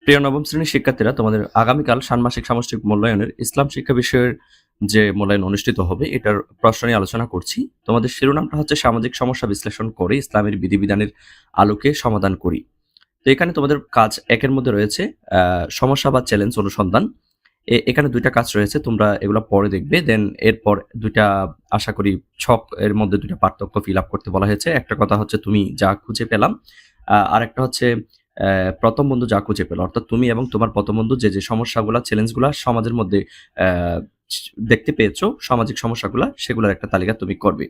প্রিয় নবম শ্রেণীর শিক্ষার্থীরা, তোমাদের আগামীকাল ষান্মাসিক সামষ্টিক মূল্যায়নের ইসলাম শিক্ষা বিষয়ের যে মূল্যায়ন অনুষ্ঠিত হবে এটার প্রশ্ন নিয়ে আলোচনা করছি। তোমাদের শিরোনামটা হচ্ছে সামাজিক সমস্যা বিশ্লেষণ করে ইসলামের বিধিবিধানের আলোকে সমাধান করি। তো এখানে তোমাদের কাজ একের মধ্যে রয়েছে সমস্যা বা চ্যালেঞ্জ অনুসন্ধান। এখানে দুইটা কাজ রয়েছে, তোমরা এগুলো পরে দেখবে। দেন এরপর দুইটা আশা করি ছক এর মধ্যে দুইটা পার্থক্য ফিল আপ করতে বলা হয়েছে। একটা কথা হচ্ছে তুমি যা খুঁজে পেলাম, আর একটা হচ্ছে প্রথম বন্ধু যা খুঁজে পেল, অর্থাৎ তুমি এবং তোমার প্রথম বন্ধু যে যে সমস্যাগুলা চ্যালেঞ্জগুলা সমাজের মধ্যে আহ, দেখতে পেয়েছো, সামাজিক সমস্যাগুলা সেগুলোর একটা তালিকা তুমি করবে।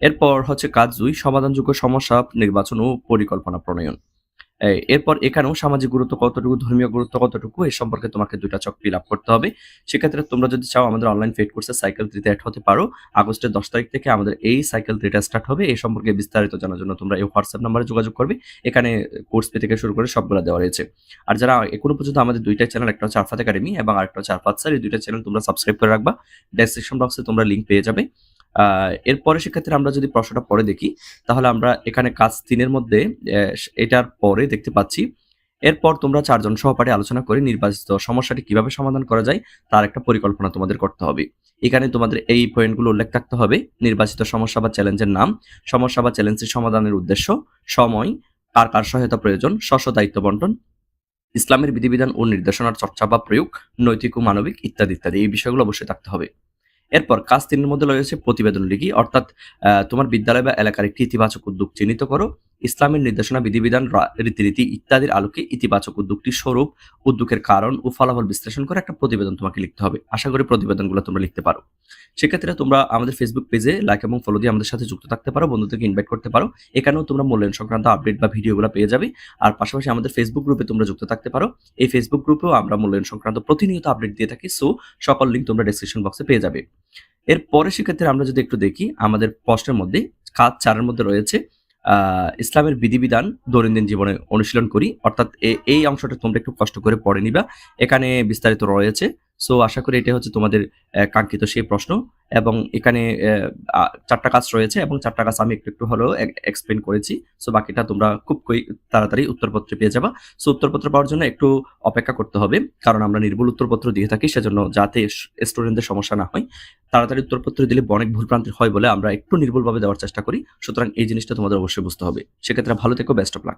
এরপর হচ্ছে কাজ 2, সমাধানযোগ্য সমস্যা নির্বাচন ও পরিকল্পনা প্রণয়ন। এরপর এখানেও সামাজিক গুরুত্ব কতটুকু, ধর্মীয় গুরুত্ব কতটুকু, এ সম্পর্কে তোমাকে দুইটা চক ফিল আপ করতে হবে। সেক্ষেত্রে তোমরা যদি চাও আমাদের অনলাইন পেইড কোর্সে সাইকেল 3 তে অ্যাড হতে পারো। আগস্টের 10 তারিখ থেকে আমাদের এই সাইকেল 3টা স্টার্ট হবে। এই সম্পর্কে বিস্তারিত জানার জন্য তোমরা এই হোয়াটসঅ্যাপ নাম্বারে যোগাযোগ করবে। এখানে কোর্স ফি থেকে শুরু করে সবগুলো দেওয়া রয়েছে। আর যারা এখনো পর্যন্ত আমাদের দুইটা চ্যানেল, একটা হচ্ছে আরফাত একাডেমি এবং আরেকটা হচ্ছে আরফাত স্যার, এই দুইটা চ্যানেল তোমরা সাবস্ক্রাইব করে রাখবা। ডেসক্রিপশন বক্সে তোমরা লিংক পেয়ে যাবে। এরপরে সেক্ষেত্রে আমরা যদি প্রশ্নটা পরে দেখি, তাহলে আমরা এখানে কাজ 3-এর মধ্যে এটার পরে দেখতে পাচ্ছি, এরপর তোমরা 4 জন সহপাঠী আলোচনা করে নির্বাচিত সমস্যাটি কিভাবে সমাধান করা যায় তার একটা পরিকল্পনা তোমাদের করতে হবে। এখানে তোমাদের এই পয়েন্টগুলো উল্লেখ থাকতে হবে: নির্বাচিত সমস্যা বা চ্যালেঞ্জের নাম, সমস্যা বা চ্যালেঞ্জের সমাধানের উদ্দেশ্য, সময়, কার কার সহায়তা প্রয়োজন, স্ব দায়িত্ব বন্টন, ইসলামের বিধিবিধান ও নির্দেশনার চর্চা বা প্রয়োগ, নৈতিক ও মানবিক ইত্যাদি ইত্যাদি। এই বিষয়গুলো অবশ্যই থাকতে হবে। এরপর কাজ 3-এর মধ্যে রয়েছে প্রতিবেদন লিখি, অর্থাৎ তোমার বিদ্যালয় বা এলাকার একটি ইতিবাচক উদ্যোগ চিহ্নিত করো। ইসলামের নির্দেশনা, বিধিবিধান, রীতিনীতি ইত্যাদির আলোকে ইতিবাচক উদ্যোগটির স্বরূপ, উদ্যোগের কারণ ও ফলাফল বিশ্লেষণ করে একটা প্রতিবেদন তোমাকে লিখতে হবে। আশা করি প্রতিবেদনগুলো তোমরা লিখতে পারো। সেক্ষেত্রে তোমরা আমাদের ফেসবুক পেজে লাইক এবং ফলো দিয়ে আমাদের সাথে যুক্ত থাকতে পারো, বন্ধুদেরকে ইনভাইট করতে পারো। এখানেও তোমরা মূল্যায়ন সংক্রান্ত আপডেট বা ভিডিওগুলো পেয়ে যাবে। আর পাশাপাশি আমাদের ফেসবুক গ্রুপে তোমরা যুক্ত থাকতে পারো। এই ফেসবুক গ্রুপেও আমরা মূল্যায়ন সংক্রান্ত প্রতিনিয়ত আপডেট দিয়ে থাকি। সো সকল লিঙ্ক তোমরা ডেসক্রিপশন বক্সে পেয়ে যাবে। এরপরে সেক্ষেত্রে আমরা যদি একটু দেখি, আমাদের প্রশ্নের মধ্যে কাজ 4-এর মধ্যে রয়েছে ইসলামের বিধিবিধান দৈনন্দিন জীবনে অনুশীলন করি, অর্থাৎ এই অংশটা তোমরা একটু কষ্ট করে পড়ে নিবা। এখানে বিস্তারিত রয়েছে। সো আশা করি এটা হচ্ছে তোমাদের কাঙ্ক্ষিত সেই প্রশ্ন। এবং এখানে 4টা কাজ রয়েছে এবং 4টা কাজ আমি একটু একটু হলেও এক্সপ্লেন করেছি। সো বাকিটা তোমরা খুব তাড়াতাড়ি উত্তরপত্র পেয়ে যাবা। সো উত্তরপত্র পাওয়ার জন্য একটু অপেক্ষা করতে হবে, কারণ আমরা নির্ভুল উত্তরপত্র দিয়ে থাকি, সেজন্য যাতে স্টুডেন্টদের সমস্যা না হয়। তাড়াতাড়ি উত্তরপত্র দিলে অনেক ভুলভ্রান্তি হয় বলে আমরা একটু নির্ভুলভাবে দেওয়ার চেষ্টা করি। সুতরাং এই জিনিসটা তোমাদের অবশ্যই বুঝতে হবে। সেক্ষেত্রে ভালো থেকো, বেস্ট অফ লাক।